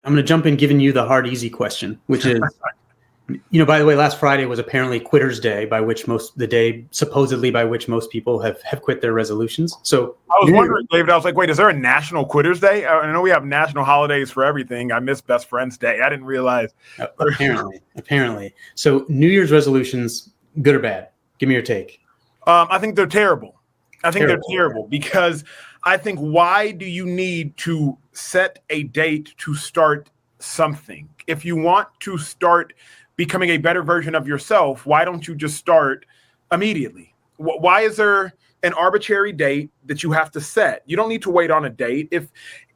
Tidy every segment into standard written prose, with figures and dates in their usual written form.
I'm going to jump in giving you the hard, easy question, which is, by the way, last Friday was apparently Quitter's Day, supposedly by which most people have quit their resolutions. So I was wondering, David, I was like, wait, is there a National Quitter's Day? I know we have national holidays for everything. I missed Best Friend's Day. I didn't realize. Apparently. So New Year's resolutions, good or bad? Give me your take. I think they're terrible. They're terrible because I think, why do you need to set a date to start something? If you want to start becoming a better version of yourself, why don't you just start immediately? Why is there an arbitrary date that you have to set? You don't need to wait on a date.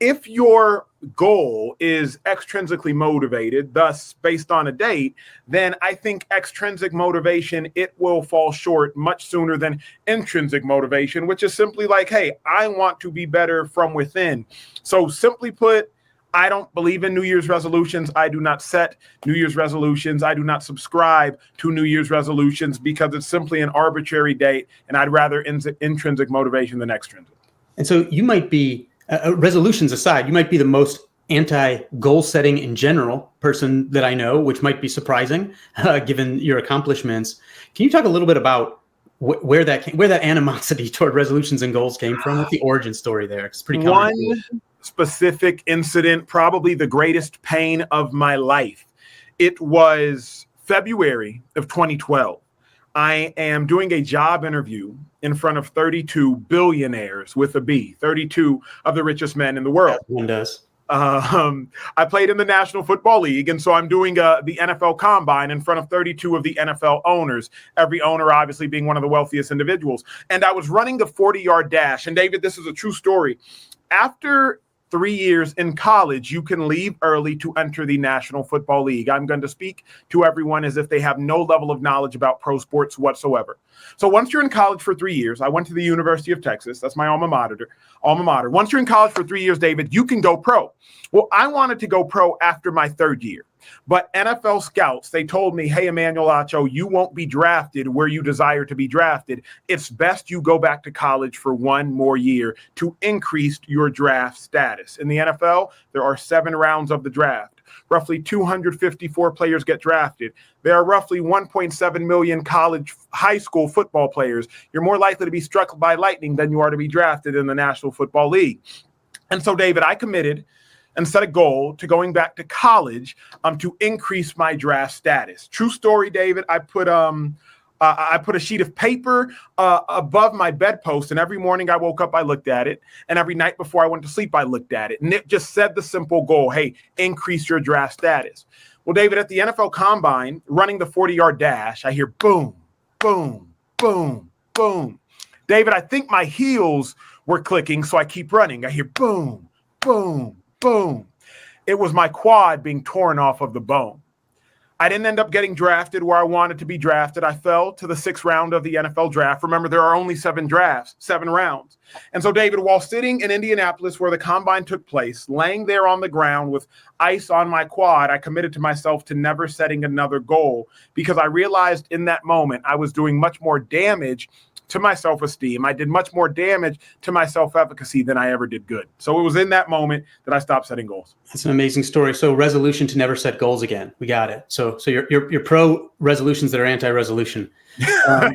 If your goal is extrinsically motivated, thus based on a date, then I think extrinsic motivation, it will fall short much sooner than intrinsic motivation, which is simply like, hey, I want to be better from within. So simply put, I don't believe in New Year's resolutions. I do not set New Year's resolutions. I do not subscribe to New Year's resolutions because it's simply an arbitrary date, and I'd rather intrinsic motivation than extrinsic. And so you might be, resolutions aside, you might be the most anti-goal setting in general person that I know, which might be surprising given your accomplishments. Can you talk a little bit about where that animosity toward resolutions and goals came from? What's the origin story there? It's pretty common. One specific incident, probably the greatest pain of my life. It was February of 2012. I am doing a job interview in front of 32 billionaires with a B, 32 of the richest men in the world. One does. I played in the National Football League, and so I'm doing the NFL Combine in front of 32 of the NFL owners, every owner obviously being one of the wealthiest individuals. And I was running the 40-yard dash. And David, this is a true story. After 3 years in college, you can leave early to enter the National Football League. I'm going to speak to everyone as if they have no level of knowledge about pro sports whatsoever. So once you're in college for 3 years, I went to the University of Texas. That's my alma mater. Once you're in college for 3 years, David, you can go pro. Well, I wanted to go pro after my third year. But NFL scouts, they told me, hey, Emmanuel Acho, you won't be drafted where you desire to be drafted. It's best you go back to college for one more year to increase your draft status. In the NFL, there are 7 rounds of the draft. Roughly 254 players get drafted. There are roughly 1.7 million high school football players. You're more likely to be struck by lightning than you are to be drafted in the National Football League. And so, David, I committed and set a goal to going back to college to increase my draft status. True story, David. I put a sheet of paper above my bedpost, and every morning I woke up, I looked at it, and every night before I went to sleep, I looked at it, and it just said the simple goal, hey, increase your draft status. Well, David, at the NFL Combine, running the 40-yard dash, I hear boom, boom, boom, boom. David, I think my heels were clicking, so I keep running. I hear boom, boom, boom. It was my quad being torn off of the bone. I didn't end up getting drafted where I wanted to be drafted. I fell to the 6th round of the NFL draft. Remember, there are only 7 rounds. And so, David, while sitting in Indianapolis where the combine took place, laying there on the ground with ice on my quad, I committed to myself to never setting another goal because I realized in that moment I was doing much more damage to my self-esteem. I did much more damage to my self-efficacy than I ever did good. So it was in that moment that I stopped setting goals. That's an amazing story. So resolution to never set goals again. We got it. So you're pro resolutions that are anti-resolution. I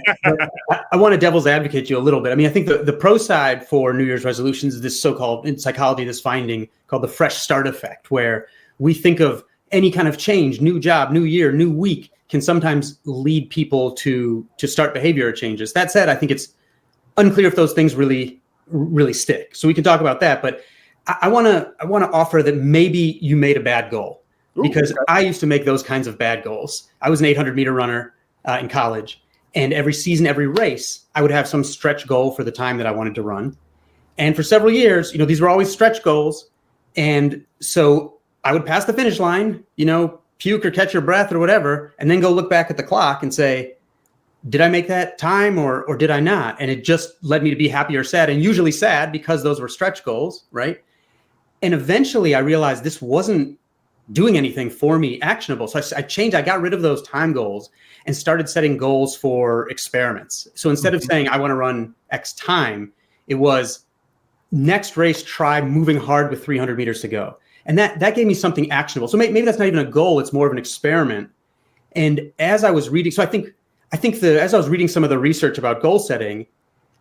want to devil's advocate you a little bit. I mean, I think the pro side for New Year's resolutions is this so-called, in psychology, this finding called the fresh start effect, where we think of any kind of change, new job, new year, new week, can sometimes lead people to start behavior changes. That said, I think it's unclear if those things really stick. So we can talk about that, but I want to offer that maybe you made a bad goal because I used to make those kinds of bad goals. I was an 800-meter runner in college, and every season, every race, I would have some stretch goal for the time that I wanted to run. And for several years, these were always stretch goals. And so I would pass the finish line, puke or catch your breath or whatever, and then go look back at the clock and say, did I make that time or did I not? And it just led me to be happy or sad, and usually sad because those were stretch goals, right? And eventually I realized this wasn't doing anything for me actionable. So I got rid of those time goals and started setting goals for experiments. So instead of saying I want to run X time, it was next race, try moving hard with 300 meters to go. And that gave me something actionable. So maybe that's not even a goal. It's more of an experiment. And as I was reading, so I think as I was reading some of the research about goal setting,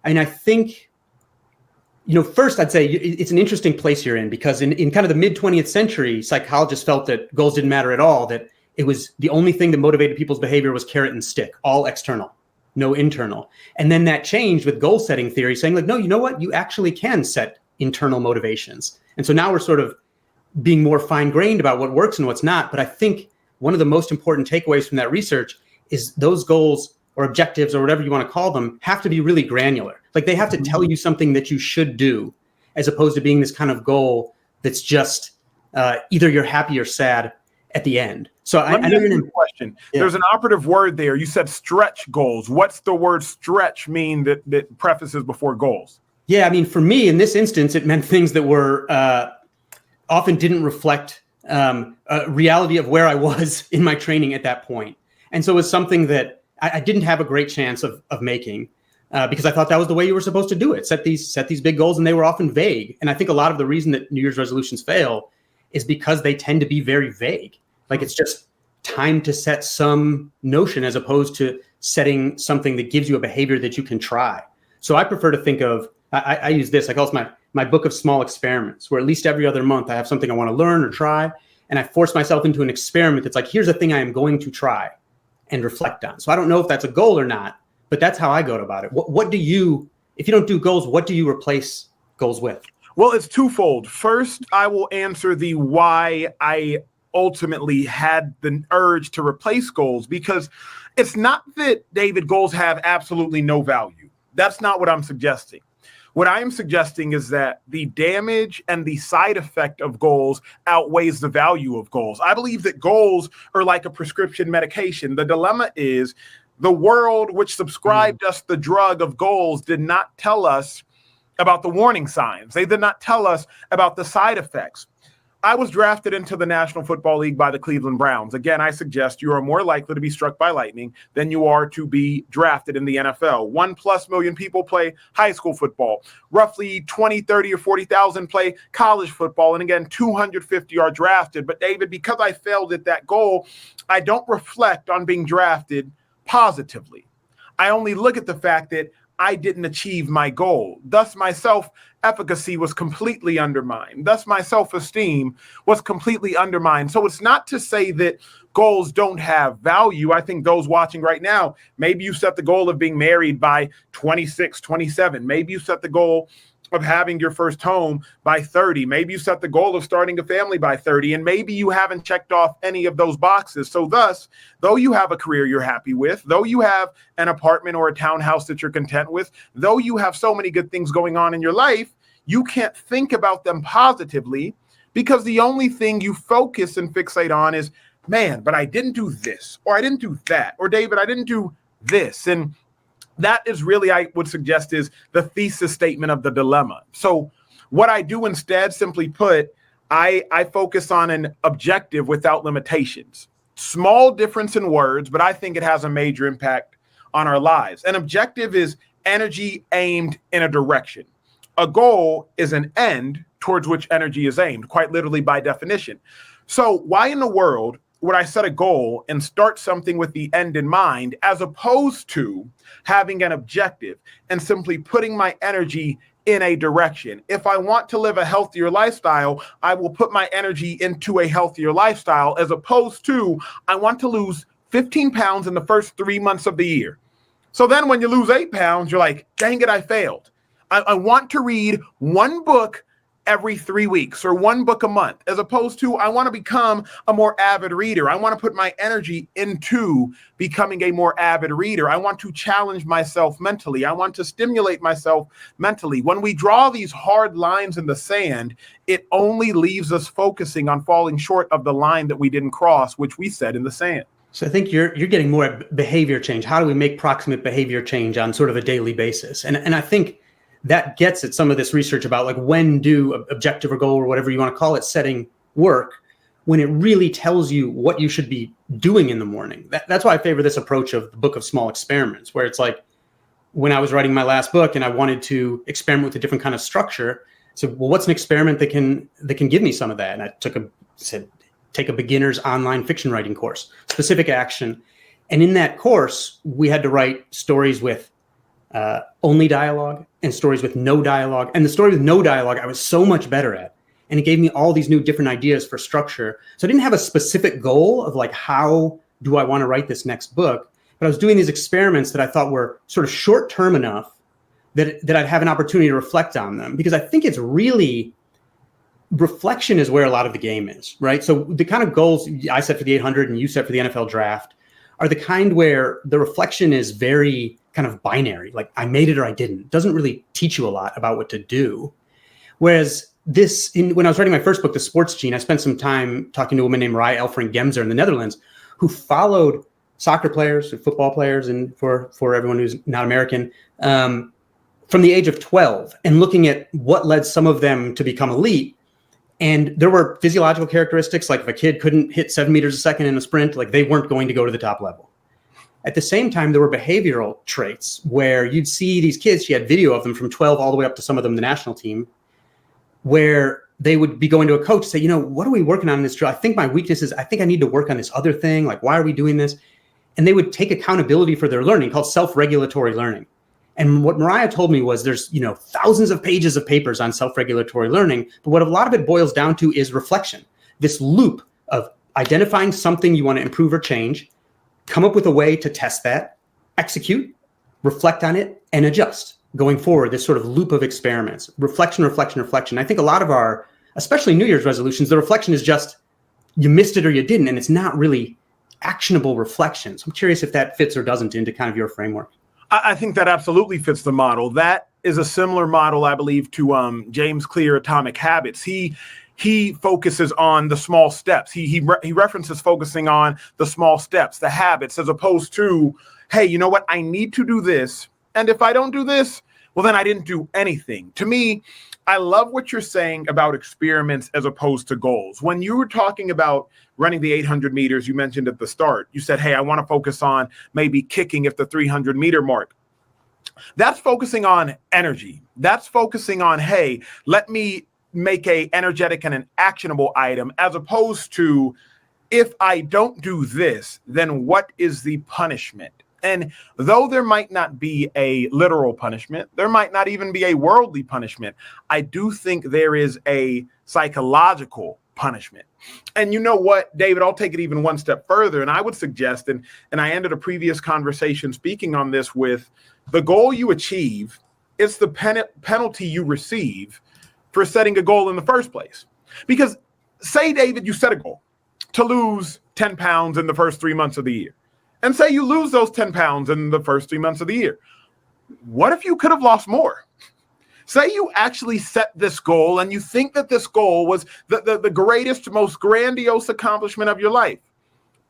I think, first I'd say it's an interesting place you're in, because in kind of the mid 20th century, psychologists felt that goals didn't matter at all, that it was the only thing that motivated people's behavior was carrot and stick, all external, no internal. And then that changed with goal setting theory, saying like, no, you know what? You actually can set internal motivations. And so now we're sort of being more fine-grained about what works and what's not. But I think one of the most important takeaways from that research is those goals or objectives or whatever you want to call them have to be really granular. Like they have to tell you something that you should do, as opposed to being this kind of goal that's just either you're happy or sad at the end. So I know you're in a question. Yeah. There's an operative word there. You said stretch goals. What's the word stretch mean that prefaces before goals? Yeah, I mean, for me in this instance, it meant things that were often didn't reflect reality of where I was in my training at that point. And so it was something that I didn't have a great chance of making because I thought that was the way you were supposed to do it. Set these big goals, and they were often vague. And I think a lot of the reason that New Year's resolutions fail is because they tend to be very vague. Like it's just time to set some notion as opposed to setting something that gives you a behavior that you can try. So I prefer to think of, I use this, I call it my book of small experiments, where at least every other month I have something I want to learn or try. And I force myself into an experiment that's like, here's a thing I am going to try and reflect on. So I don't know if that's a goal or not, but that's how I go about it. What do you, if you don't do goals, what do you replace goals with? Well, it's twofold. First, I will answer the why I ultimately had the urge to replace goals, because it's not that, David, goals have absolutely no value. That's not what I'm suggesting. What I am suggesting is that the damage and the side effect of goals outweighs the value of goals. I believe that goals are like a prescription medication. The dilemma is the world which subscribed us the drug of goals did not tell us about the warning signs. They did not tell us about the side effects. I was drafted into the National Football League by the Cleveland Browns. Again, I suggest you are more likely to be struck by lightning than you are to be drafted in the NFL. 1+ million people play high school football. Roughly 20, 30, or 40,000 play college football. And again, 250 are drafted. But David, because I failed at that goal, I don't reflect on being drafted positively. I only look at the fact that I didn't achieve my goal. Thus, my self-efficacy was completely undermined. Thus, my self-esteem was completely undermined. So it's not to say that goals don't have value. I think those watching right now, maybe you set the goal of being married by 26, 27. Maybe you set the goal of having your first home by 30. Maybe you set the goal of starting a family by 30, and maybe you haven't checked off any of those boxes. So thus, though you have a career you're happy with, though you have an apartment or a townhouse that you're content with, though you have so many good things going on in your life, you can't think about them positively because the only thing you focus and fixate on is, man, but I didn't do this, or I didn't do that, or David, I didn't do this. And that is really, I would suggest, is the thesis statement of the dilemma. So what I do instead, simply put, I focus on an objective without limitations. Small difference in words, but I think it has a major impact on our lives. An objective is energy aimed in a direction. A goal is an end towards which energy is aimed, quite literally by definition. So why in the world would I set a goal and start something with the end in mind, as opposed to having an objective and simply putting my energy in a direction? If I want to live a healthier lifestyle, I will put my energy into a healthier lifestyle, as opposed to, I want to lose 15 pounds in the first 3 months of the year. So then when you lose 8 pounds, you're like, dang it, I failed. I want to read one book every 3 weeks or one book a month, as opposed to, I want to become a more avid reader. I want to put my energy into becoming a more avid reader. I want to challenge myself mentally. I want to stimulate myself mentally. When we draw these hard lines in the sand, it only leaves us focusing on falling short of the line that we didn't cross, which we set in the sand. So I think you're getting more at behavior change. How do we make proximate behavior change on sort of a daily basis? And I think that gets at some of this research about like, when do objective or goal or whatever you want to call it setting work, when it really tells you what you should be doing in the morning. That's why I favor this approach of the book of small experiments, where it's like, when I was writing my last book and I wanted to experiment with a different kind of structure, So, well, what's an experiment that can give me some of that? And I said, take a beginner's online fiction writing course, specific action. And in that course, we had to write stories with only dialogue and stories with no dialogue. And the story with no dialogue, I was so much better at. And it gave me all these new different ideas for structure. So I didn't have a specific goal of like, how do I want to write this next book? But I was doing these experiments that I thought were sort of short term enough that I'd have an opportunity to reflect on them, because I think it's really, reflection is where a lot of the game is, right? So the kind of goals I set for the 800 and you set for the NFL draft are the kind where the reflection is very kind of binary, like I made it or I didn't. It doesn't really teach you a lot about what to do. Whereas when I was writing my first book, The Sports Gene, I spent some time talking to a woman named Rai Elfring-Gemzer in the Netherlands, who followed soccer players, football players, and for everyone who's not American, from the age of 12, and looking at what led some of them to become elite. And there were physiological characteristics, like if a kid couldn't hit 7 meters a second in a sprint, like they weren't going to go to the top level. At the same time, there were behavioral traits where you'd see these kids, she had video of them from 12 all the way up to some of them the national team, where they would be going to a coach and say, what are we working on in this drill? I think my weakness is, I think I need to work on this other thing. Like, why are we doing this? And they would take accountability for their learning, called self-regulatory learning. And what Mariah told me was there's, thousands of pages of papers on self-regulatory learning, but what a lot of it boils down to is reflection. This loop of identifying something you want to improve or change, come up with a way to test that, execute, reflect on it, and adjust going forward. This sort of loop of experiments, reflection, reflection, reflection. I think a lot of our, especially New Year's resolutions, the reflection is just you missed it or you didn't, and it's not really actionable reflection. So I'm curious if that fits or doesn't into kind of your framework. I think that absolutely fits the model. That is a similar model, I believe, to James Clear, Atomic Habits. He focuses on the small steps. He references focusing on the small steps, the habits, as opposed to, hey, you know what? I need to do this. And if I don't do this, well, then I didn't do anything. To me, I love what you're saying about experiments as opposed to goals. When you were talking about running the 800 meters, you mentioned at the start, you said, hey, I want to focus on maybe kicking at the 300 meter mark. That's focusing on energy. That's focusing on, hey, let me make a energetic and an actionable item, as opposed to, if I don't do this, then what is the punishment? And though there might not be a literal punishment, there might not even be a worldly punishment, I do think there is a psychological punishment. And you know what, David, I'll take it even one step further. And I would suggest, and I ended a previous conversation speaking on this with, the goal you achieve is the penalty you receive for setting a goal in the first place. Because say, David, you set a goal to lose 10 pounds in the first 3 months of the year. And say you lose those 10 pounds in the first 3 months of the year. What if you could have lost more? Say you actually set this goal and you think that this goal was the greatest, most grandiose accomplishment of your life.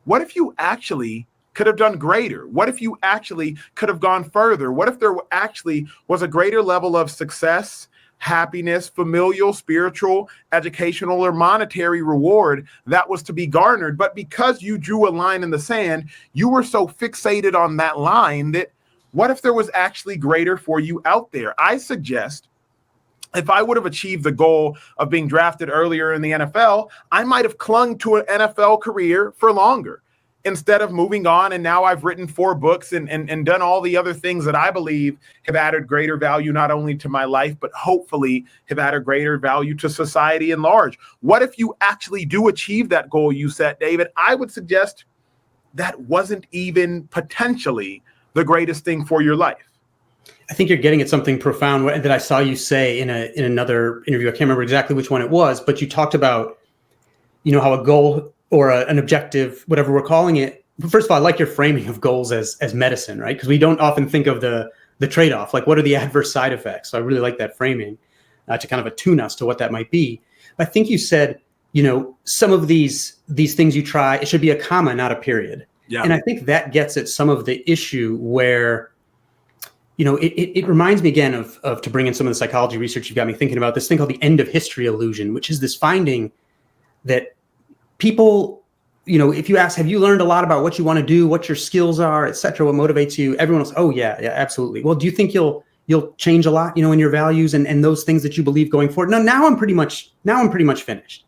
What if you actually could have done greater? What if you actually could have gone further? What if there actually was a greater level of success, happiness, familial, spiritual, educational, or monetary reward that was to be garnered? But because you drew a line in the sand, you were so fixated on that line that what if there was actually greater for you out there? I suggest if I would have achieved the goal of being drafted earlier in the NFL, I might have clung to an NFL career for longer, instead of moving on. And now I've written 4 books and done all the other things that I believe have added greater value, not only to my life, but hopefully have added greater value to society in large. What if you actually do achieve that goal you set, David? I would suggest that wasn't even potentially the greatest thing for your life. I think you're getting at something profound that I saw you say in another interview. I can't remember exactly which one it was, but you talked about, how a goal or an objective, whatever we're calling it. First of all, I like your framing of goals as medicine, right? Because we don't often think of the trade-off, like what are the adverse side effects? So I really like that framing to kind of attune us to what that might be. But I think you said, some of these things you try, it should be a comma, not a period. Yeah. And I think that gets at some of the issue where, it reminds me again of to bring in some of the psychology research. You've got me thinking about this thing called the end of history illusion, which is this finding that people, if you ask, have you learned a lot about what you want to do, what your skills are, et cetera, what motivates you? Everyone will say, oh yeah, absolutely. Well, do you think you'll you'll change a lot, in your values and those things that you believe going forward. Now I'm pretty much finished.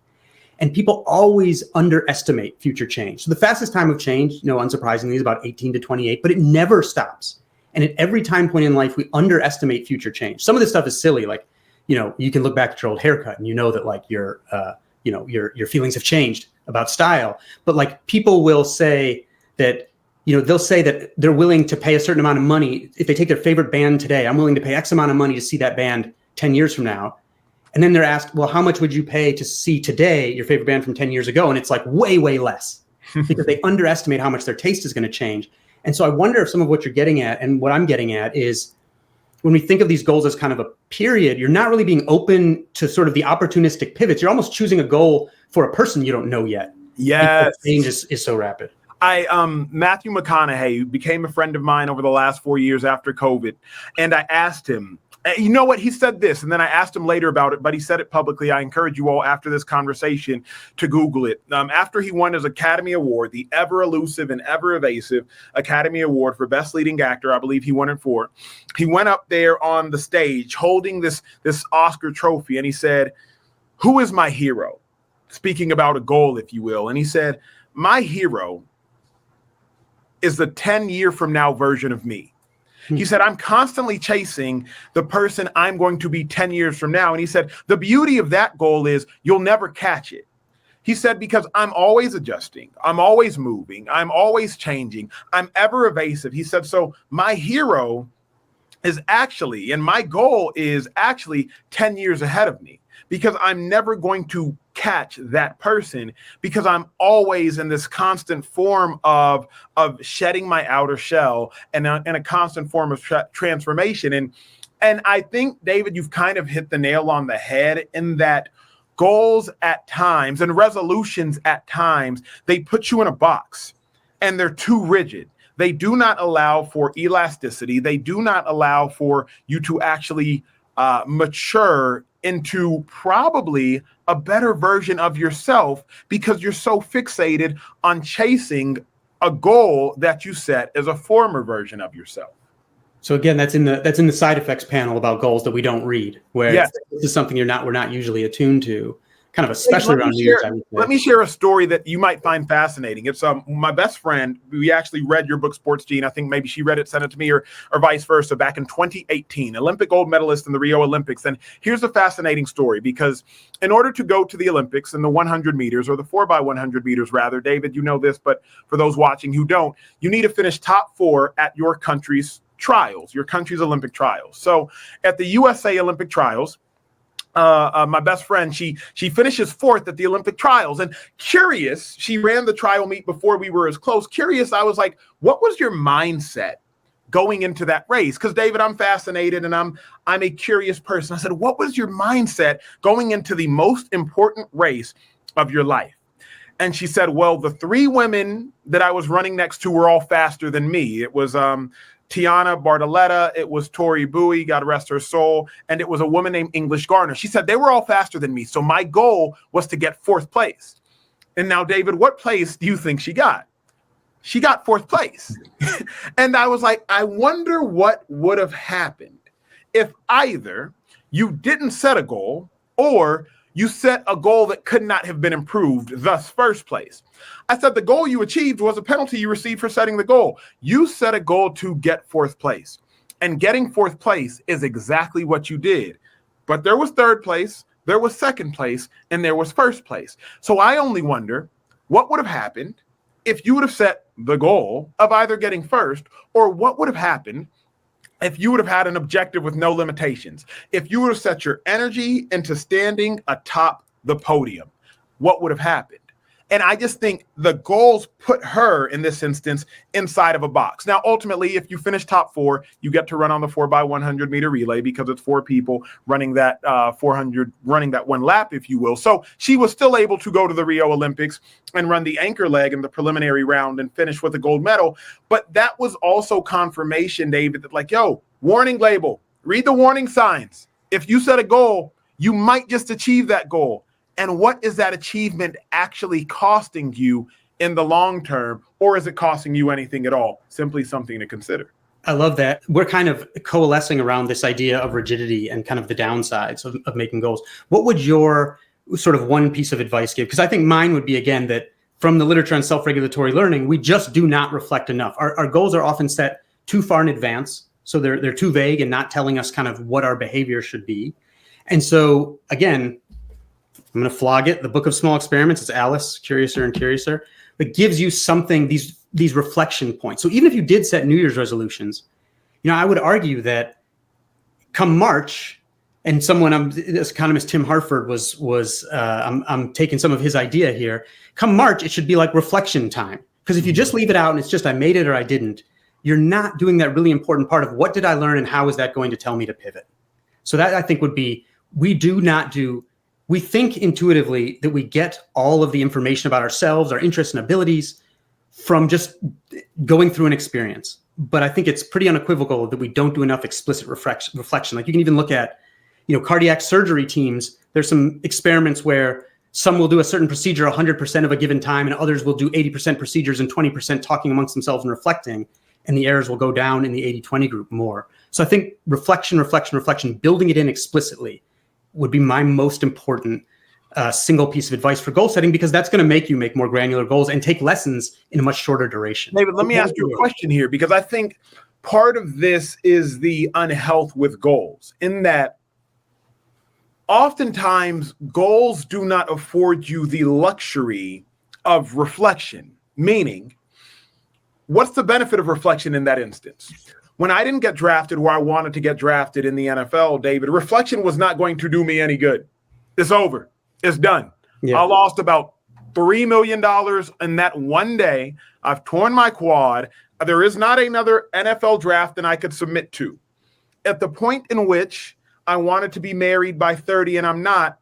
And people always underestimate future change. So the fastest time of change, unsurprisingly, is about 18 to 28, but it never stops. And at every time point in life, we underestimate future change. Some of this stuff is silly, like, you can look back at your old haircut and that like your feelings have changed about style. But like people will say that, they'll say that they're willing to pay a certain amount of money. If they take their favorite band today, I'm willing to pay X amount of money to see that band 10 years from now. And then they're asked, well, how much would you pay to see today your favorite band from 10 years ago? And it's like way, way less because they underestimate how much their taste is going to change. And so I wonder if some of what you're getting at and what I'm getting at is when we think of these goals as kind of a period, you're not really being open to sort of the opportunistic pivots. You're almost choosing a goal for a person you don't know yet. Yes. Change is so rapid. Matthew McConaughey became a friend of mine over the last 4 years after COVID. And I asked him, you know what? He said this, and then I asked him later about it, but he said it publicly. I encourage you all after this conversation to Google it. After he won his Academy Award, the ever elusive and ever evasive Academy Award for Best Leading Actor, I believe he won it for. He went up there on the stage holding this Oscar trophy, and he said, "Who is my hero?" Speaking about a goal, if you will. And he said, "My hero is the 10-year from now version of me." He said, "I'm constantly chasing the person I'm going to be 10 years from now." And he said, the beauty of that goal is you'll never catch it. He said, because I'm always adjusting, I'm always moving, I'm always changing, I'm ever evasive. He said, so my hero is actually, and my goal is actually 10 years ahead of me, because I'm never going to catch that person, because I'm always in this constant form of shedding my outer shell and in a constant form of transformation. And I think, David, you've kind of hit the nail on the head in that goals at times and resolutions at times, they put you in a box and they're too rigid. They do not allow for elasticity. They do not allow for you to actually mature into probably a better version of yourself, because you're so fixated on chasing a goal that you set as a former version of yourself. So again, that's in the side effects panel about goals that we don't read, where yes. This is something we're not usually attuned to, kind of especially around New Year's. Let me share a story that you might find fascinating. It's my best friend. We actually read your book, Sports Gene. I think maybe she read it, sent it to me, or vice versa, back in 2018. Olympic gold medalist in the Rio Olympics. And here's a fascinating story, because in order to go to the Olympics in the 100 meters, or the 4x100 meters rather, David, you know this, but for those watching who don't, you need to finish top 4 at your country's trials, your country's Olympic trials. So at the USA Olympic trials, my best friend, she finishes 4th at the Olympic trials. And curious, she ran the trial meet before we were as close. Curious, I was like, what was your mindset going into that race? Because David, I'm fascinated and I'm a curious person. I said, what was your mindset going into the most important race of your life? And she said, well, the 3 women that I was running next to were all faster than me. It was Tiana Bartoletta, it was Tori Bowie, God rest her soul, and it was a woman named English Garner. She said they were all faster than me, so my goal was to get 4th place. And now, David, what place do you think she got? She got 4th place. And I was like, I wonder what would have happened if either you didn't set a goal or you set a goal that could not have been improved, thus 1st place. I said the goal you achieved was a penalty you received for setting the goal. You set a goal to get 4th place. And getting 4th place is exactly what you did. But there was 3rd place, there was 2nd place, and there was 1st place. So I only wonder what would have happened if you would have set the goal of either getting 1st, or what would have happened if you would have had an objective with no limitations. If you would have set your energy into standing atop the podium, what would have happened? And I just think the goals put her, in this instance, inside of a box. Now, ultimately, if you finish top 4, you get to run on the 4x100 meter relay, because it's 4 people running that 400, running that 1 lap, if you will. So she was still able to go to the Rio Olympics and run the anchor leg in the preliminary round and finish with a gold medal. But that was also confirmation, David, that like, yo, warning label, read the warning signs. If you set a goal, you might just achieve that goal. And what is that achievement actually costing you in the long term? Or is it costing you anything at all? Simply something to consider. I love that. We're kind of coalescing around this idea of rigidity and kind of the downsides of making goals. What would your sort of one piece of advice give? Because I think mine would be, again, that from the literature on self-regulatory learning, we just do not reflect enough. Our goals are often set too far in advance. So they're too vague and not telling us kind of what our behavior should be. And so, again, I'm going to flog it. The Book of Small Experiments, it's Alice, Curiouser and Curiouser. It gives you something, these reflection points. So even if you did set New Year's resolutions, I would argue that come March, and this economist Tim Harford I'm taking some of his idea here. Come March, it should be like reflection time. Because if you just leave it out and it's just I made it or I didn't, you're not doing that really important part of what did I learn and how is that going to tell me to pivot? So that I think would be, we think intuitively that we get all of the information about ourselves, our interests and abilities from just going through an experience. But I think it's pretty unequivocal that we don't do enough explicit reflection. Like you can even look at, cardiac surgery teams. There's some experiments where some will do a certain procedure 100% of a given time and others will do 80% procedures and 20% talking amongst themselves and reflecting. And the errors will go down in the 80-20 group more. So I think reflection, building it in explicitly would be my most important single piece of advice for goal setting, because that's going to make you make more granular goals and take lessons in a much shorter duration. David, let me ask you a question here, because I think part of this is the unhealth with goals, in that oftentimes goals do not afford you the luxury of reflection, meaning what's the benefit of reflection in that instance? When I didn't get drafted where I wanted to get drafted in the NFL, David, reflection was not going to do me any good. It's over. It's done. Yeah. I lost about $3 million in that one day. I've torn my quad. There is not another NFL draft that I could submit to. At the point in which I wanted to be married by 30 and I'm not,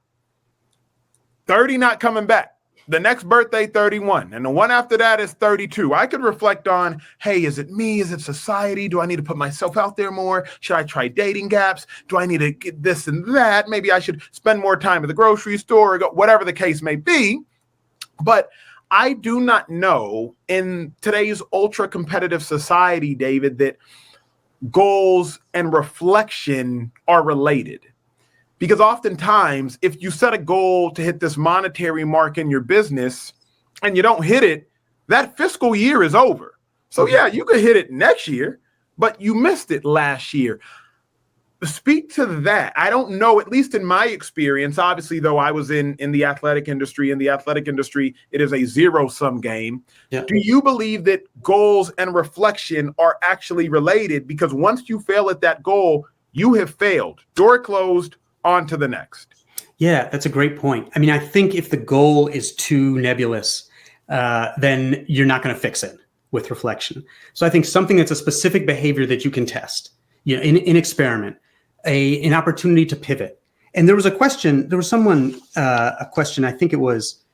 30 not coming back. The next birthday, 31. And the one after that is 32. I could reflect on, hey, is it me? Is it society? Do I need to put myself out there more? Should I try dating gaps? Do I need to get this and that? Maybe I should spend more time at the grocery store, or whatever the case may be. But I do not know in today's ultra competitive society, David, that goals and reflection are related. Because oftentimes, if you set a goal to hit this monetary mark in your business and you don't hit it, that fiscal year is over. So yeah, you could hit it next year, but you missed it last year. Speak to that. I don't know, at least in my experience, obviously, though I was in the athletic industry. In the athletic industry, it is a zero-sum game. Yeah. Do you believe that goals and reflection are actually related? Because once you fail at that goal, you have failed. Door closed. On to the next. Yeah, that's a great point. I mean, I think if the goal is too nebulous, then you're not going to fix it with reflection. So I think something that's a specific behavior that you can test, in experiment, an opportunity to pivot. And there was a question, a question, I think it was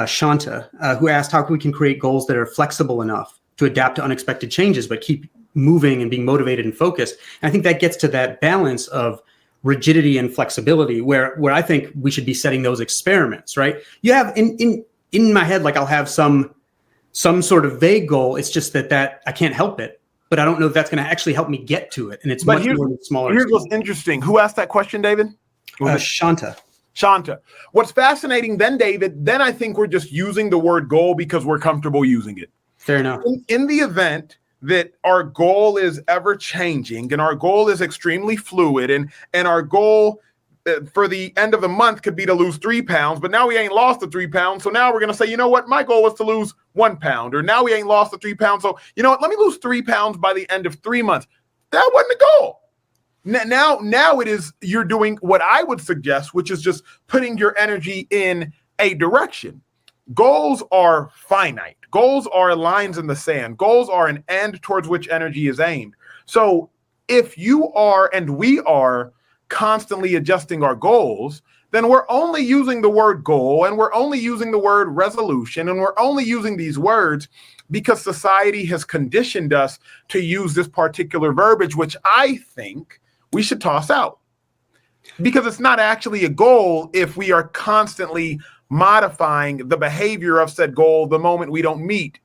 Shanta, who asked how we can create goals that are flexible enough to adapt to unexpected changes, but keep moving and being motivated and focused. And I think that gets to that balance of rigidity and flexibility, where I think we should be setting those experiments, right? You have in my head, like I'll have some sort of vague goal. It's just that I can't help it, but I don't know if that's going to actually help me get to it. And it's much more smaller. Here's what's interesting. Who asked that question, David? Shanta. What's fascinating then, David, then I think we're just using the word goal because we're comfortable using it. Fair enough. In the event that our goal is ever changing and our goal is extremely fluid and our goal for the end of the month could be to lose 3 pounds, but now we ain't lost the 3 pounds. So now we're going to say, you know what? My goal was to lose 1 pound, or now we ain't lost the 3 pounds. So you know what? Let me lose 3 pounds by the end of 3 months. That wasn't the goal. Now it is, you're doing what I would suggest, which is just putting your energy in a direction. Goals are finite. Goals are lines in the sand. Goals are an end towards which energy is aimed. So if you are, and we are, constantly adjusting our goals, then we're only using the word goal and we're only using the word resolution and we're only using these words because society has conditioned us to use this particular verbiage, which I think we should toss out. Because it's not actually a goal if we are constantly modifying the behavior of said goal the moment we don't meet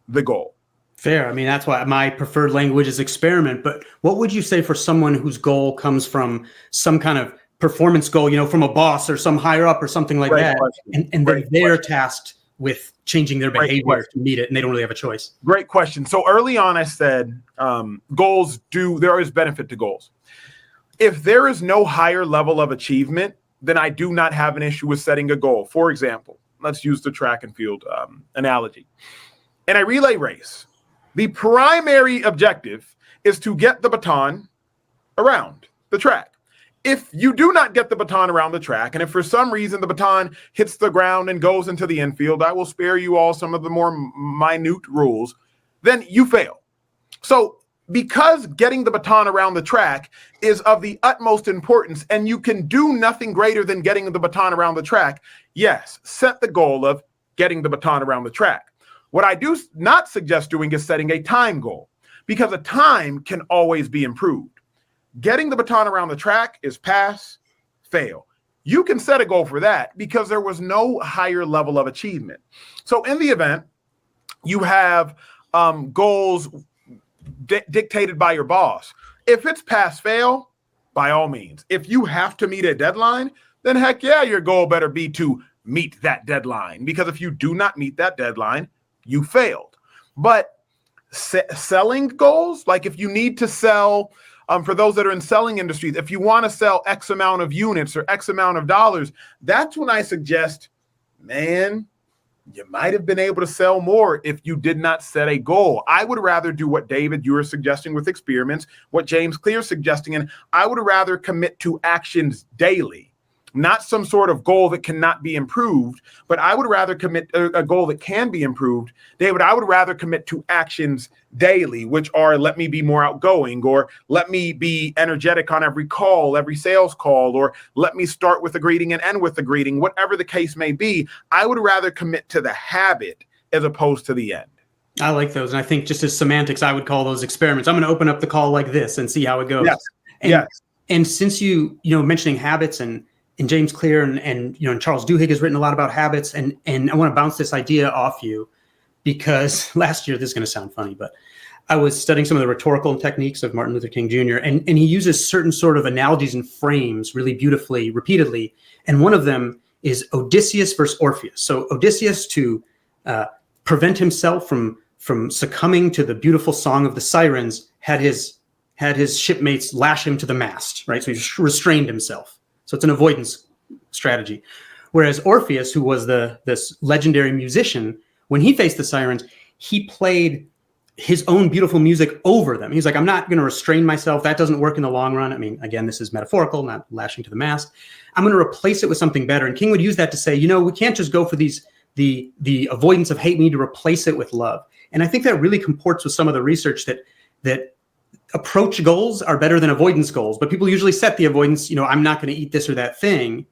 the goal. Fair. I mean, that's why my preferred language is experiment. But what would you say for someone whose goal comes from some kind of performance goal, from a boss or some higher up or something like Great that, question. and Great then they're question. tasked with changing their Great behavior question. to meet it, and they don't really have a choice? Great question. So early on, I said there is benefit to goals. If there is no higher level of achievement, then I do not have an issue with setting a goal. For example, let's use the track and field analogy. In a relay race, the primary objective is to get the baton around the track. If you do not get the baton around the track, and if for some reason the baton hits the ground and goes into the infield, I will spare you all some of the more minute rules, then you fail. So because getting the baton around the track is of the utmost importance, and you can do nothing greater than getting the baton around the track, yes, set the goal of getting the baton around the track. What I do not suggest doing is setting a time goal, because a time can always be improved. Getting the baton around the track is pass, fail. You can set a goal for that because there was no higher level of achievement. So in the event you have goals dictated by your boss, if it's pass, fail, by all means. If you have to meet a deadline, then heck yeah, your goal better be to meet that deadline, because if you do not meet that deadline, you failed. But selling goals, like if you need to sell, for those that are in selling industries, if you want to sell X amount of units or X amount of dollars, that's when I suggest, man, you might have been able to sell more if you did not set a goal. I would rather do what David, you were suggesting with experiments, what James Clear is suggesting, and I would rather commit to actions daily. Not some sort of goal that cannot be improved, but I would rather commit a goal that can be improved. David, I would rather commit to actions daily, which are let me be more outgoing, or let me be energetic on every call, every sales call, or let me start with a greeting and end with a greeting, whatever the case may be. I would rather commit to the habit as opposed to the end. I like those. And I think just as semantics, I would call those experiments. I'm going to open up the call like this and see how it goes. Yes. And, yes. And since you mentioning habits and James Clear and Charles Duhigg has written a lot about habits, and I want to bounce this idea off you, because last year, this is going to sound funny, but I was studying some of the rhetorical techniques of Martin Luther King Jr., and he uses certain sort of analogies and frames really beautifully, repeatedly. And one of them is Odysseus versus Orpheus. So Odysseus, to prevent himself from succumbing to the beautiful song of the sirens, had his shipmates lash him to the mast, right? So he restrained himself. So it's an avoidance strategy. Whereas Orpheus, who was this legendary musician, when he faced the sirens, he played his own beautiful music over them. He's like, I'm not going to restrain myself. That doesn't work in the long run. I mean, again, this is metaphorical, not lashing to the mast. I'm going to replace it with something better. And King would use that to say, we can't just go for the avoidance of hate. We need to replace it with love. And I think that really comports with some of the research that approach goals are better than avoidance goals, but people usually set the avoidance, I'm not going to eat this or that thing.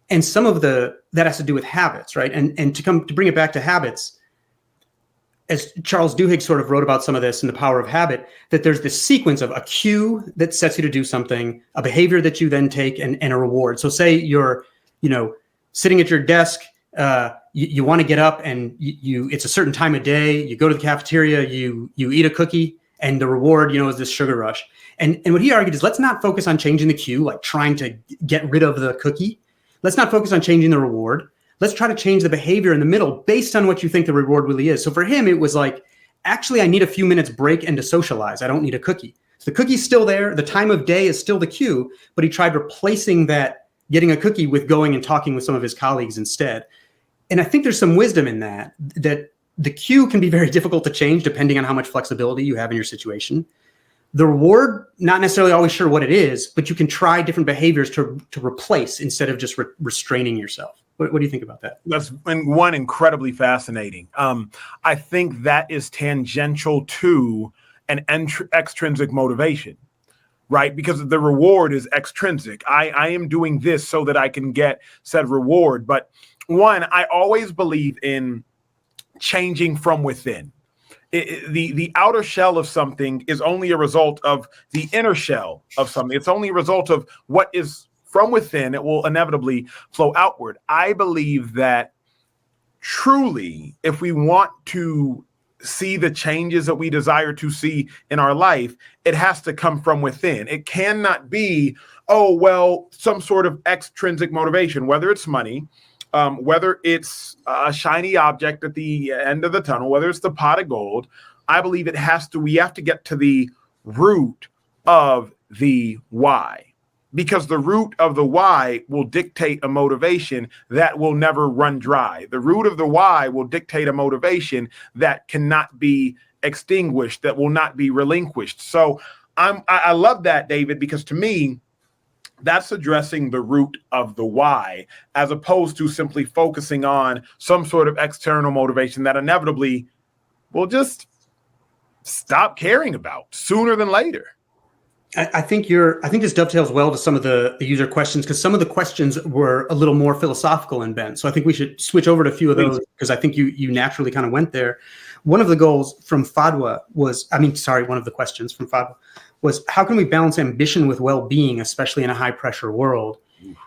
And some of that has to do with habits, right? And to bring it back to habits, as Charles Duhigg sort of wrote about some of this in The Power of Habit, that there's this sequence of a cue that sets you to do something, a behavior that you then take, and a reward. So say you're, sitting at your desk, you want to get up and it's a certain time of day, you go to the cafeteria, you eat a cookie, and the reward, is this sugar rush. And what he argued is, let's not focus on changing the cue, like trying to get rid of the cookie. Let's not focus on changing the reward. Let's try to change the behavior in the middle based on what you think the reward really is. So for him, it was like, actually, I need a few minutes break and to socialize. I don't need a cookie. So the cookie's still there. The time of day is still the cue, but he tried replacing that, getting a cookie, with going and talking with some of his colleagues instead. And I think there's some wisdom in that the cue can be very difficult to change depending on how much flexibility you have in your situation. The reward, not necessarily always sure what it is, but you can try different behaviors to replace instead of just restraining yourself. What do you think about that? That's one incredibly fascinating. I think that is tangential to an extrinsic motivation, right? Because the reward is extrinsic. I am doing this so that I can get said reward. But one, I always believe in changing from within. The outer shell of something is only a result of the inner shell of something. It's only a result of what is from within. It will inevitably flow outward. I believe that truly, if we want to see the changes that we desire to see in our life, it has to come from within. It cannot be, oh, well, some sort of extrinsic motivation, whether it's money, whether it's a shiny object at the end of the tunnel, whether it's the pot of gold. I believe we have to get to the root of the why, because the root of the why will dictate a motivation that will never run dry. The root of the why will dictate a motivation that cannot be extinguished, that will not be relinquished. So I love that, David, because to me, that's addressing the root of the why, as opposed to simply focusing on some sort of external motivation that inevitably will just stop caring about sooner than later. I think this dovetails well to some of the user questions, because some of the questions were a little more philosophical in bent. So I think we should switch over to a few of those, because I think you naturally kind of went there. One of the goals from Fadwa one of the questions from Fadwa was, how can we balance ambition with well-being, especially in a high-pressure world?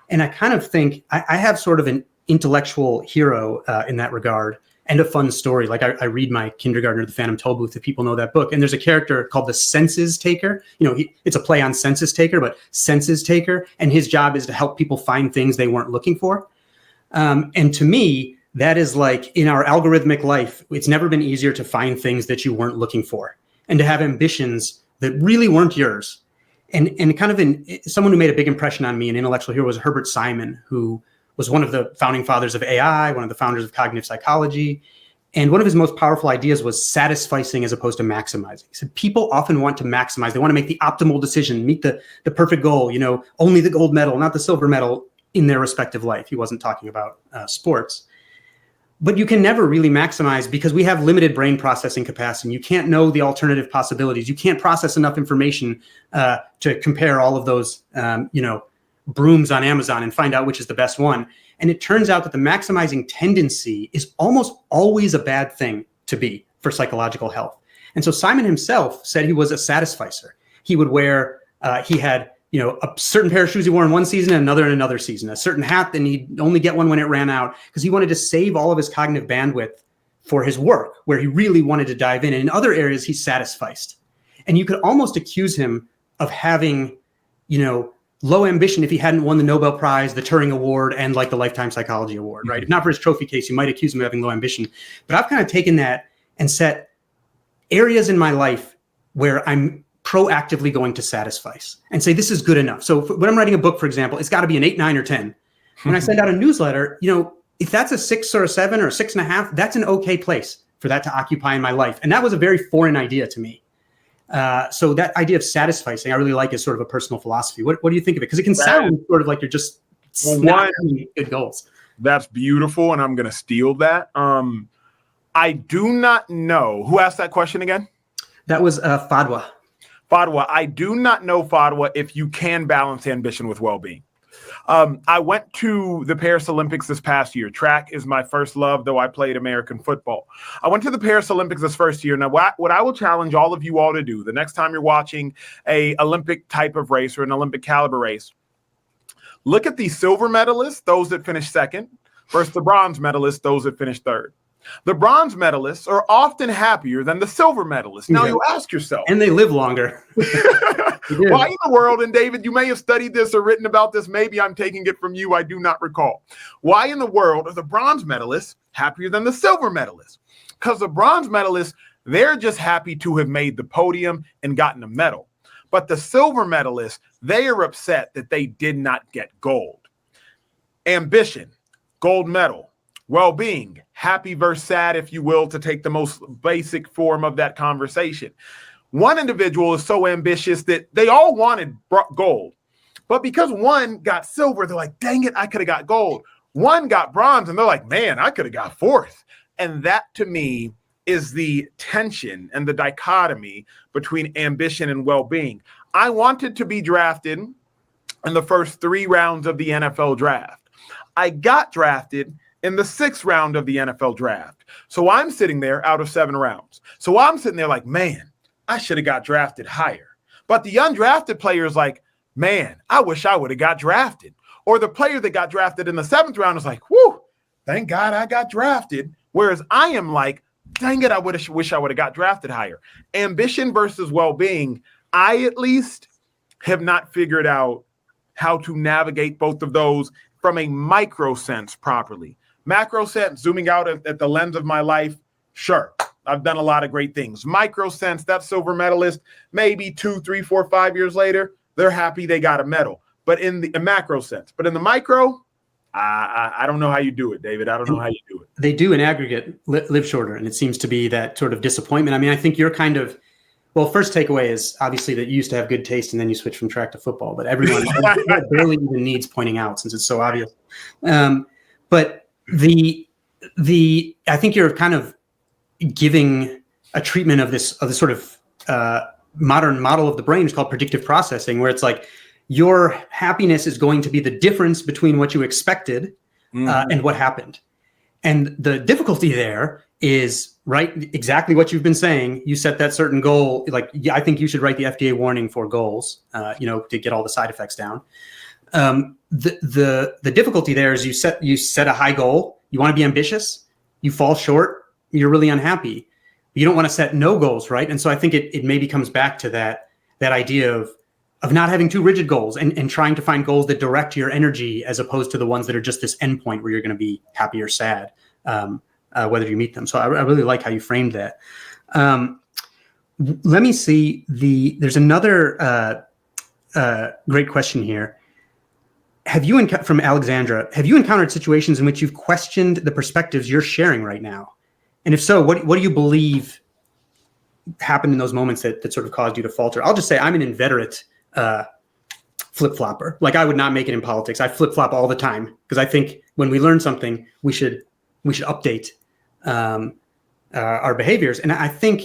And I kind of think I have sort of an intellectual hero in that regard, and a fun story. Like I read my Kindergartner, The Phantom Tollbooth, if people know that book. And there's a character called the Census Taker. It's a play on census taker, but census taker. And his job is to help people find things they weren't looking for. And to me, that is like, in our algorithmic life, it's never been easier to find things that you weren't looking for, and to have ambitions that really weren't yours. And kind of someone who made a big impression on me, an intellectual hero, was Herbert Simon, who was one of the founding fathers of AI, one of the founders of cognitive psychology. And one of his most powerful ideas was satisficing as opposed to maximizing. He said people often want to maximize. They want to make the optimal decision, meet the perfect goal, only the gold medal, not the silver medal in their respective life. He wasn't talking about sports. But you can never really maximize, because we have limited brain processing capacity. You can't know the alternative possibilities. You can't process enough information to compare all of those, brooms on Amazon and find out which is the best one. And it turns out that the maximizing tendency is almost always a bad thing to be for psychological health. And so Simon himself said he was a satisficer. He would wear, he had, a certain pair of shoes he wore in one season and another in another season, a certain hat, then he'd only get one when it ran out, because he wanted to save all of his cognitive bandwidth for his work, where he really wanted to dive in. And in other areas, he satisficed. And you could almost accuse him of having, low ambition if he hadn't won the Nobel Prize, the Turing Award, and like the Lifetime Psychology Award, right? If not for his trophy case, you might accuse him of having low ambition. But I've kind of taken that and set areas in my life where I'm proactively going to satisfice and say, this is good enough. So when I'm writing a book, for example, it's got to be an 8, 9, or 10. When I send out a newsletter, if that's a 6 or a 7 or a 6.5, that's an okay place for that to occupy in my life. And that was a very foreign idea to me. So that idea of satisficing, I really like, as sort of a personal philosophy. What do you think of it? Because it can sound sort of like you're just snapping good goals. That's beautiful, and I'm going to steal that. I do not know. Who asked that question again? That was Fadwa. Fadwa, I do not know, Fadwa, if you can balance ambition with well-being. I went to the Paris Olympics this past year. Track is my first love, though I played American football. I went to the Paris Olympics this first year. Now, what I will challenge all of you all to do the next time you're watching a Olympic type of race or an Olympic caliber race, look at the silver medalists, those that finished second, versus the bronze medalists, those that finished third. The bronze medalists are often happier than the silver medalists. Now, you ask yourself. And they live longer. Why in the world, and David, you may have studied this or written about this. Maybe I'm taking it from you. I do not recall. Why in the world are the bronze medalists happier than the silver medalists? Because the bronze medalists, they're just happy to have made the podium and gotten a medal. But the silver medalists, they are upset that they did not get gold. Ambition, gold medal. Well-being, happy versus sad, if you will, to take the most basic form of that conversation. One individual is so ambitious that they all wanted gold. But because one got silver, they're like, dang it, I could have got gold. One got bronze, and they're like, man, I could have got fourth. And that, to me, is the tension and the dichotomy between ambition and well-being. I wanted to be drafted in the first 3 rounds of the NFL draft. I got drafted in the 6th round of the NFL draft. So I'm sitting there out of 7 rounds. So I'm sitting there like, man, I should have got drafted higher. But the undrafted player is like, man, I wish I would have got drafted. Or the player that got drafted in the 7th round is like, whoo, thank God I got drafted. Whereas I am like, dang it, I wish I would have got drafted higher. Ambition versus well-being, I at least have not figured out how to navigate both of those from a micro sense properly. Macro sense, zooming out at the lens of my life, sure, I've done a lot of great things. Micro sense, that silver medalist, maybe 2, 3, 4, 5 years later, they're happy they got a medal. But in the macro sense, but in the micro, I don't know how you do it, David. I don't know how you do it. They do in aggregate live shorter, and it seems to be that sort of disappointment. I mean, I think you're kind of, well, first takeaway is obviously that you used to have good taste and then you switched from track to football, but everyone barely even needs pointing out since it's so obvious. But I think you're kind of giving a treatment of this sort of modern model of the brain. It's called predictive processing, where it's like your happiness is going to be the difference between what you expected and what happened. And the difficulty there is, right, exactly what you've been saying. You set that certain goal. Like, I think you should write the FDA warning for goals, to get all the side effects down. The difficulty there is you set a high goal. You want to be ambitious. You fall short. You're really unhappy. You don't want to set no goals, right? And so I think it maybe comes back to that idea of not having too rigid goals and trying to find goals that direct your energy as opposed to the ones that are just this endpoint where you're going to be happy or sad, whether you meet them. So I really like how you framed that. Let me see. There's another great question here. From Alexandra, have you encountered situations in which you've questioned the perspectives you're sharing right now? And if so, what do you believe happened in those moments that sort of caused you to falter? I'll just say I'm an inveterate flip-flopper. Like, I would not make it in politics. I flip-flop all the time because I think when we learn something, we should update our behaviors. And I think,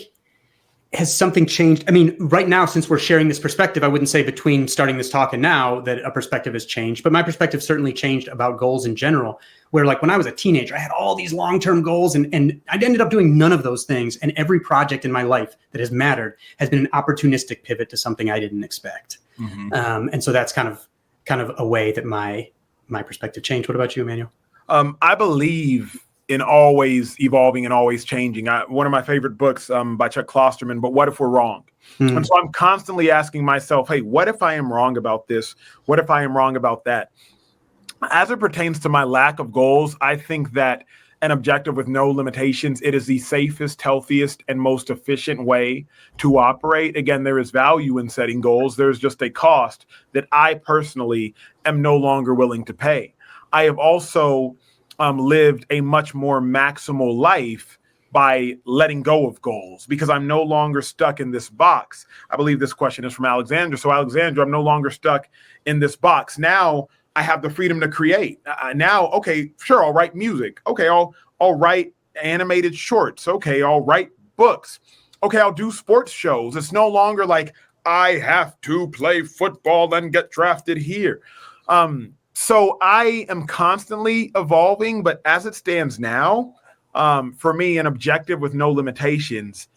has something changed? I mean, right now, since we're sharing this perspective, I wouldn't say between starting this talk and now that a perspective has changed, but my perspective certainly changed about goals in general, where like when I was a teenager, I had all these long-term goals and I ended up doing none of those things. And every project in my life that has mattered has been an opportunistic pivot to something I didn't expect. Mm-hmm. And so that's kind of a way that my perspective changed. What about you, Emmanuel? I believe in always evolving and always changing. One of my favorite books by Chuck Klosterman, But What If We're Wrong? Mm. And so I'm constantly asking myself, hey, what if I am wrong about this? What if I am wrong about that? As it pertains to my lack of goals, I think that an objective with no limitations, it is the safest, healthiest, and most efficient way to operate. Again, there is value in setting goals. There's just a cost that I personally am no longer willing to pay. I have also lived a much more maximal life by letting go of goals because I'm no longer stuck in this box. I believe this question is from Alexandra. So Alexandra, I'm no longer stuck in this box. Now I have the freedom to create. Now, okay, sure, I'll write music. Okay, I'll write animated shorts. Okay, I'll write books. Okay, I'll do sports shows. It's no longer like I have to play football and get drafted here. So I am constantly evolving, but as it stands now, for me, an objective with no limitations,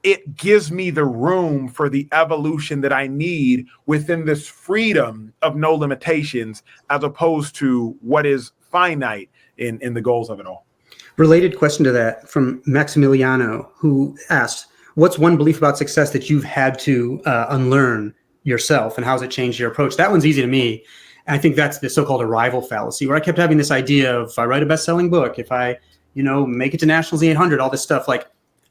it gives me the room for the evolution that I need within this freedom of no limitations, as opposed to what is finite in the goals of it all. Related question to that from Maximiliano, who asked, what's one belief about success that you've had to unlearn yourself, and how has it changed your approach? That one's easy to me. And I think that's the so-called arrival fallacy, where I kept having this idea of if I write a best-selling book, if I, make it to Nationals 800, all this stuff, like,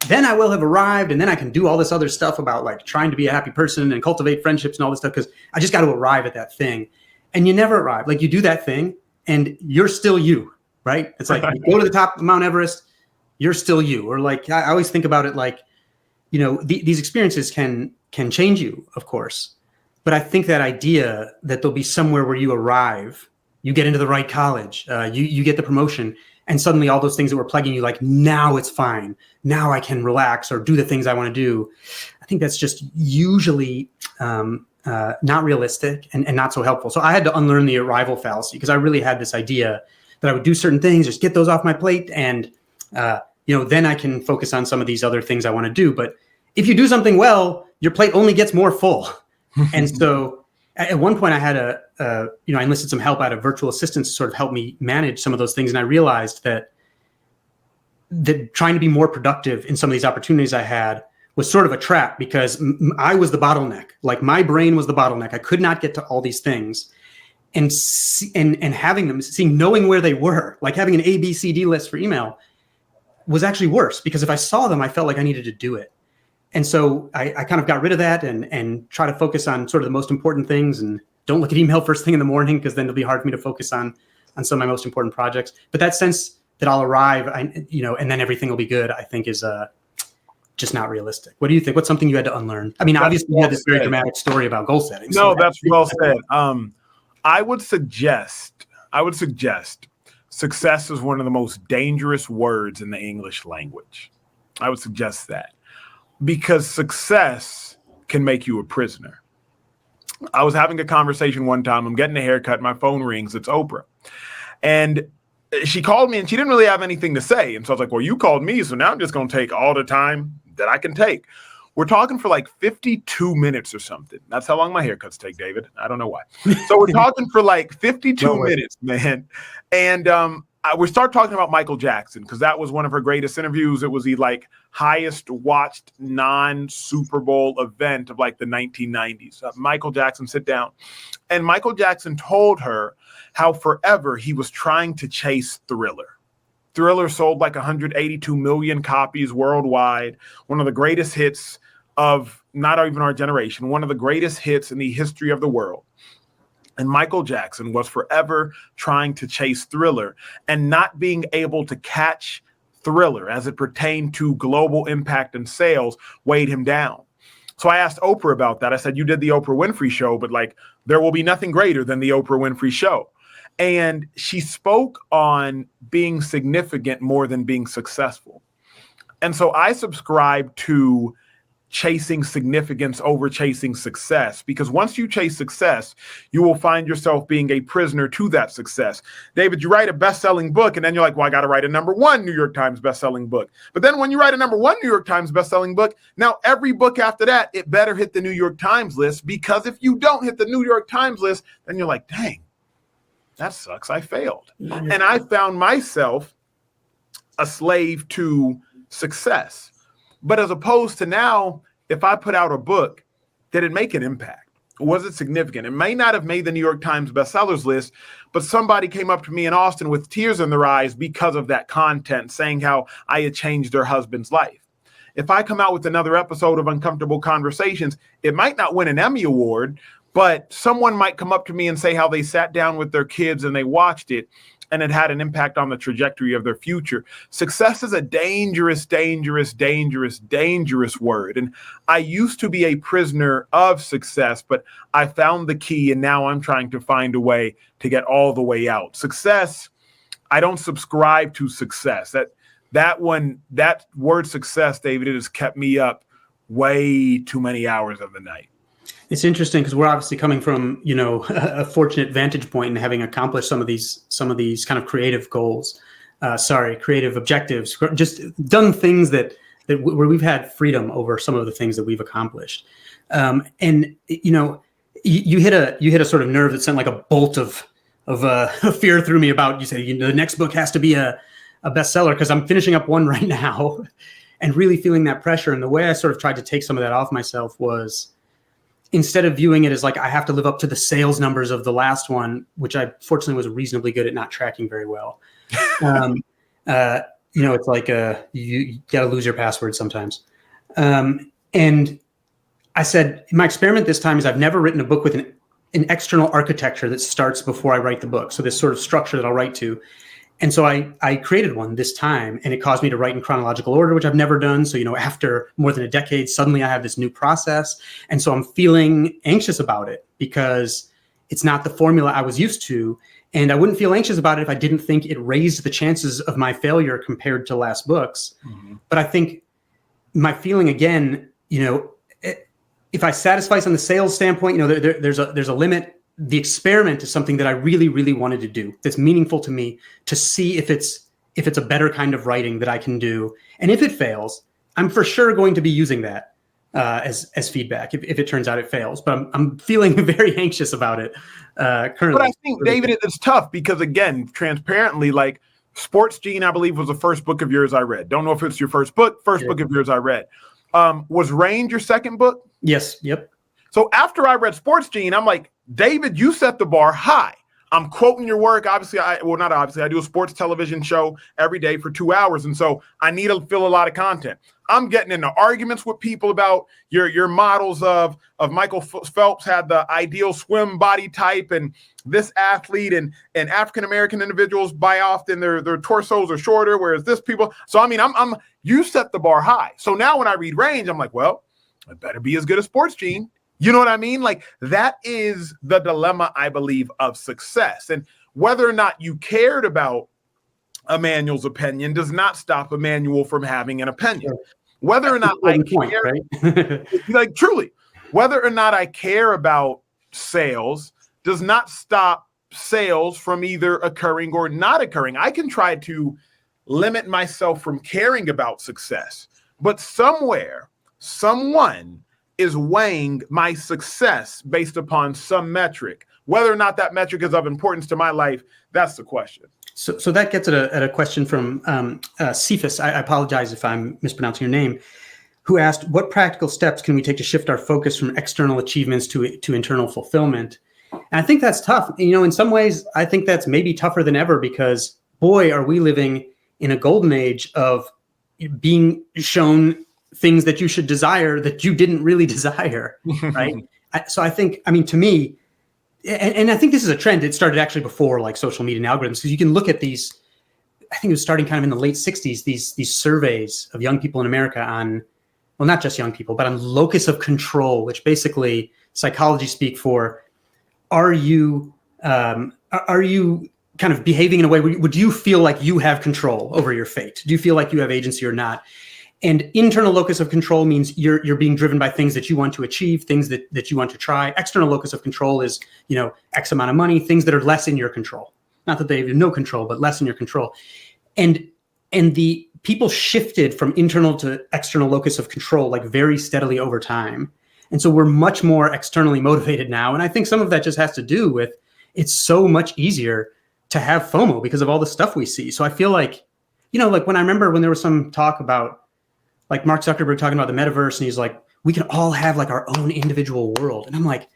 then I will have arrived, and then I can do all this other stuff about like trying to be a happy person and cultivate friendships and all this stuff, because I just got to arrive at that thing. And you never arrive. Like, you do that thing, and you're still you, right? It's like you go to the top of Mount Everest, you're still you. Or like, I always think about it like, these experiences can change you, of course. But I think that idea that there'll be somewhere where you arrive, you get into the right college, you get the promotion, and suddenly all those things that were plaguing you, like, now it's fine. Now I can relax or do the things I want to do. I think that's just usually not realistic and not so helpful. So I had to unlearn the arrival fallacy, because I really had this idea that I would do certain things, just get those off my plate, and then I can focus on some of these other things I want to do. But if you do something well, your plate only gets more full. And so at one point I had I enlisted some help out of virtual assistants to sort of help me manage some of those things. And I realized that that trying to be more productive in some of these opportunities I had was sort of a trap because I was the bottleneck. Like my brain was the bottleneck. I could not get to all these things, and having them, knowing where they were, like having an A, B, C, D list for email was actually worse because if I saw them, I felt like I needed to do it. And so I kind of got rid of that and try to focus on sort of the most important things and don't look at email first thing in the morning because then it'll be hard for me to focus on some of my most important projects. But that sense that I'll arrive, and then everything will be good, I think is just not realistic. What do you think? What's something you had to unlearn? I mean, obviously you had this very dramatic story about goal setting. No, that's well said. I would suggest success is one of the most dangerous words in the English language. I would suggest that because success can make you a prisoner. I was having a conversation one time. I'm getting a haircut. My phone rings. It's Oprah. And she called me and she didn't really have anything to say. And so I was like, well, you called me. So now I'm just going to take all the time that I can take. We're talking for like 52 minutes or something. That's how long my haircuts take, David. I don't know why. So we're talking for like 52 minutes, man. And we start talking about Michael Jackson because that was one of her greatest interviews. It was the like highest watched non-Super Bowl event of like the 1990s. Michael Jackson, sit down. And Michael Jackson told her how forever he was trying to chase Thriller. Thriller sold like 182 million copies worldwide. One of the greatest hits of not even our generation, one of the greatest hits in the history of the world. And Michael Jackson was forever trying to chase Thriller and not being able to catch Thriller as it pertained to global impact and sales weighed him down. So I asked Oprah about that. I said, you did the Oprah Winfrey Show, but like there will be nothing greater than the Oprah Winfrey Show. And she spoke on being significant more than being successful. And so I subscribe to chasing significance over chasing success, because once you chase success, you will find yourself being a prisoner to that success. David, you write a best-selling book and then you're like, well, I got to write a #1 New York Times best-selling book. But then when you write a #1 New York Times best-selling book, now every book after that, it better hit the New York Times list, because if you don't hit the New York Times list, then you're like, dang, that sucks. I failed. And I found myself a slave to success. But as opposed to now, if I put out a book, did it make an impact? Was it significant? It may not have made the New York Times bestsellers list, but somebody came up to me in Austin with tears in their eyes because of that content, saying how I had changed their husband's life. If I come out with another episode of Uncomfortable Conversations, it might not win an Emmy Award, but someone might come up to me and say how they sat down with their kids and they watched it and it had an impact on the trajectory of their future. Success is a dangerous, dangerous, dangerous, dangerous word. And I used to be a prisoner of success, but I found the key and now I'm trying to find a way to get all the way out. Success, I don't subscribe to success. That word success, David, it has kept me up way too many hours of the night. It's interesting because we're obviously coming from, a fortunate vantage point and having accomplished some of these kind of creative goals, creative objectives, just done things that where we've had freedom over some of the things that we've accomplished. And you hit a sort of nerve that sent like a bolt of fear through me about, you say, the next book has to be a bestseller, because I'm finishing up one right now and really feeling that pressure. And the way I sort of tried to take some of that off myself was, instead of viewing it as like I have to live up to the sales numbers of the last one, which I fortunately was reasonably good at not tracking very well. It's like you got to lose your password sometimes. And I said, my experiment this time is I've never written a book with an external architecture that starts before I write the book. So this sort of structure that I'll write to. And so I created one this time, and it caused me to write in chronological order, which I've never done. So, after more than a decade, suddenly I have this new process. And so I'm feeling anxious about it because it's not the formula I was used to. And I wouldn't feel anxious about it if I didn't think it raised the chances of my failure compared to last books. Mm-hmm. But I think my feeling again, if I satisfice on the sales standpoint, there's a limit. The experiment is something that I really, really wanted to do. That's meaningful to me, to see if it's a better kind of writing that I can do. And if it fails, I'm for sure going to be using that as feedback if it turns out it fails. But I'm feeling very anxious about it currently. But I think, David, it's tough because, again, transparently, like Sports Gene, I believe, was the first book of yours I read. Don't know if it's your first book. First book of yours I read. Was Range your second book? Yes. Yep. So after I read Sports Gene, I'm like, David, you set the bar high. I'm quoting your work. Obviously, not obviously. I do a sports television show every day for 2 hours. And so I need to fill a lot of content. I'm getting into arguments with people about your models of Michael Phelps had the ideal swim body type, and this athlete and African-American individuals by often their torsos are shorter, whereas this people. So, I mean, you set the bar high. So now when I read Range, I'm like, well, I better be as good as Sports Gene. You know what I mean? Like, that is the dilemma, I believe, of success. And whether or not you cared about Emmanuel's opinion does not stop Emmanuel from having an opinion. Whether or not I care, right? Like, truly, whether or not I care about sales does not stop sales from either occurring or not occurring. I can try to limit myself from caring about success, but somewhere, someone is weighing my success based upon some metric. Whether or not that metric is of importance to my life, that's the question. So that gets at a question from Cephas. I apologize if I'm mispronouncing your name, who asked, what practical steps can we take to shift our focus from external achievements to internal fulfillment? And I think that's tough. You know, in some ways, I think that's maybe tougher than ever because, boy, are we living in a golden age of being shown things that you should desire that you didn't really desire, right? So I think, I mean, to me, and I think this is a trend. It started actually before like social media and algorithms, because you can look at these, I think it was starting kind of in the late 60s, these surveys of young people in America on, well, not just young people, but on locus of control, which basically psychology speak for, are you kind of behaving in a way, would you feel like you have control over your fate? Do you feel like you have agency or not? And internal locus of control means you're being driven by things that you want to achieve, things that you want to try. External locus of control is, you know, X amount of money, things that are less in your control. Not that they have no control, but less in your control. And the people shifted from internal to external locus of control like very steadily over time. And so we're much more externally motivated now. And I think some of that just has to do with it's so much easier to have FOMO because of all the stuff we see. So I feel like, you know, like when I remember when there was some talk about like Mark Zuckerberg talking about the metaverse, and he's like, we can all have like our own individual world. And I'm like,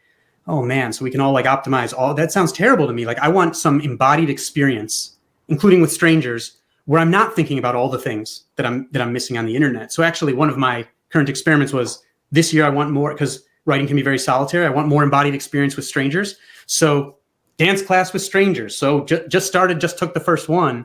oh man, so we can all like optimize all, that sounds terrible to me. Like I want some embodied experience, including with strangers, where I'm not thinking about all the things that I'm missing on the internet. So actually one of my current experiments was this year I want more, because writing can be very solitary. I want more embodied experience with strangers. So dance class with strangers. So just took the first one.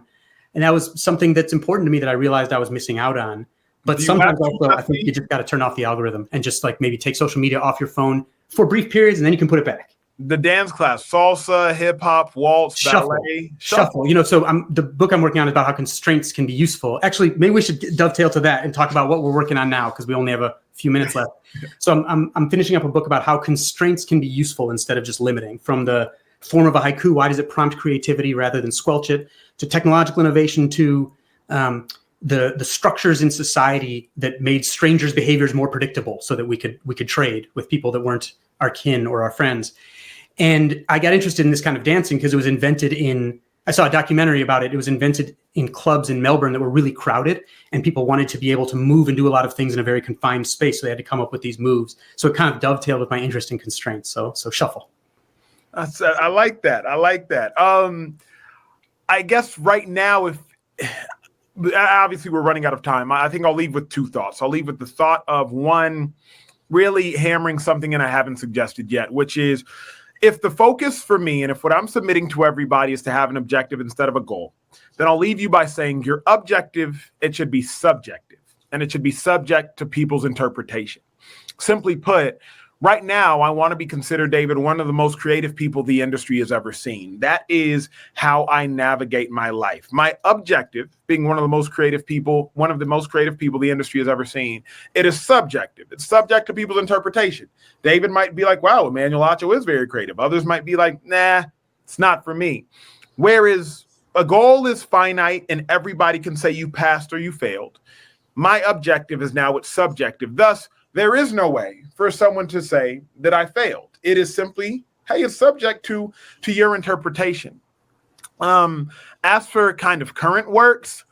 And that was something that's important to me that I realized I was missing out on. But sometimes also, I think you just got to turn off the algorithm and just like maybe take social media off your phone for brief periods, and then you can put it back. The dance class, salsa, hip hop, waltz, ballet, shuffle. You know, so the book I'm working on is about how constraints can be useful. Actually, maybe we should dovetail to that and talk about what we're working on now, because we only have a few minutes left. So I'm finishing up a book about how constraints can be useful instead of just limiting. From the form of a haiku, why does it prompt creativity rather than squelch it, to technological innovation, to the structures in society that made strangers' behaviors more predictable so that we could trade with people that weren't our kin or our friends. And I got interested in this kind of dancing because it was invented I saw a documentary about it. It was invented in clubs in Melbourne that were really crowded, and people wanted to be able to move and do a lot of things in a very confined space. So they had to come up with these moves. So it kind of dovetailed with my interest in constraints. So shuffle. I like that. I guess right now, obviously we're running out of time, I think I'll leave with two thoughts. I'll leave with the thought of one, really hammering something and I haven't suggested yet, which is, if the focus for me, and if what I'm submitting to everybody is to have an objective instead of a goal, then I'll leave you by saying your objective, it should be subjective, and it should be subject to people's interpretation. Simply put, right now, I want to be considered, David, one of the most creative people the industry has ever seen. That is how I navigate my life. My objective, being one of the most creative people the industry has ever seen, it is subjective. It's subject to people's interpretation. David might be like, wow, Emmanuel Acho is very creative. Others might be like, nah, it's not for me. Whereas a goal is finite and everybody can say you passed or you failed. My objective is now it's subjective. Thus, there is no way for someone to say that I failed. It is simply, hey, it's subject to your interpretation. As for kind of current works,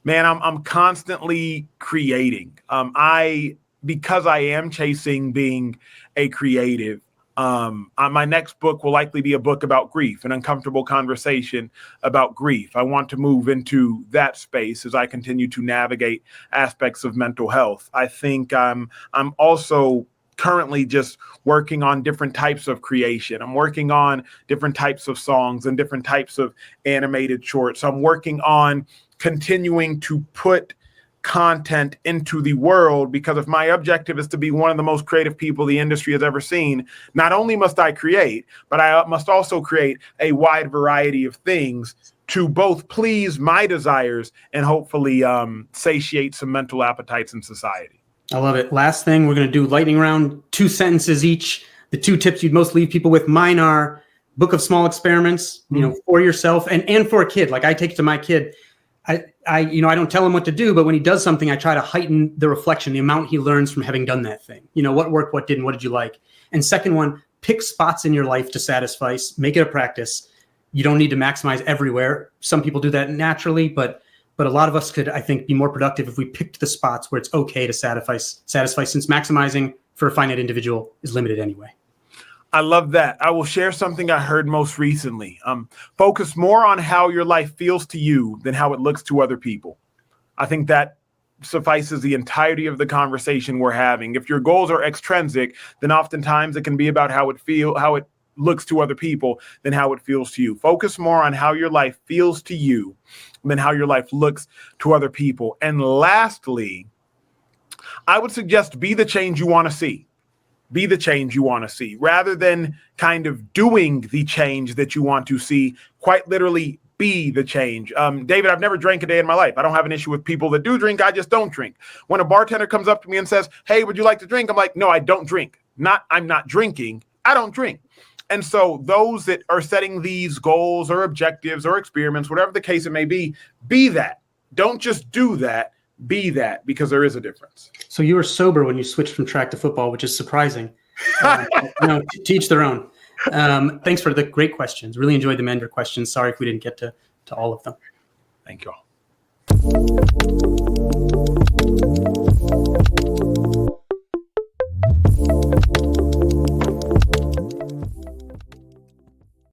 man, I'm constantly creating. Because I am chasing being a creative. My next book will likely be a book about grief, an uncomfortable conversation about grief. I want to move into that space as I continue to navigate aspects of mental health. I think I'm also currently just working on different types of creation. I'm working on different types of songs and different types of animated shorts. I'm working on continuing to put content into the world, because if my objective is to be one of the most creative people the industry has ever seen, not only must I create, but I must also create a wide variety of things to both please my desires and hopefully satiate some mental appetites in society. I love it. Last thing, we're going to do lightning round, 2 sentences each. The 2 tips you'd most leave people with. Mine are book of small experiments, for yourself and for a kid. Like I take it to my kid. I don't tell him what to do, but when he does something, I try to heighten the reflection, the amount he learns from having done that thing. What worked, what didn't, what did you like? And second one, pick spots in your life to satisfy, make it a practice. You don't need to maximize everywhere. Some people do that naturally, but a lot of us could, I think, be more productive if we picked the spots where it's okay to satisfy, since maximizing for a finite individual is limited anyway. I love that. I will share something I heard most recently. Focus more on how your life feels to you than how it looks to other people. I think that suffices the entirety of the conversation we're having. If your goals are extrinsic, then oftentimes it can be about how it looks to other people than how it feels to you. Focus more on how your life feels to you than how your life looks to other people. And lastly, I would suggest be the change you want to see. Be the change you want to see rather than kind of doing the change that you want to see. Quite literally, be the change. David, I've never drank a day in my life. I don't have an issue with people that do drink. I just don't drink. When a bartender comes up to me and says, "Hey, would you like to drink?" I'm like, "No, I don't drink." I'm not drinking. I don't drink. And so those that are setting these goals or objectives or experiments, whatever the case it may be that. Don't just do that. Be that, because there is a difference. So you were sober when you switched from track to football, which is surprising. To each their own. Thanks for the great questions. Really enjoyed the Mender questions. Sorry if we didn't get to all of them. Thank you all.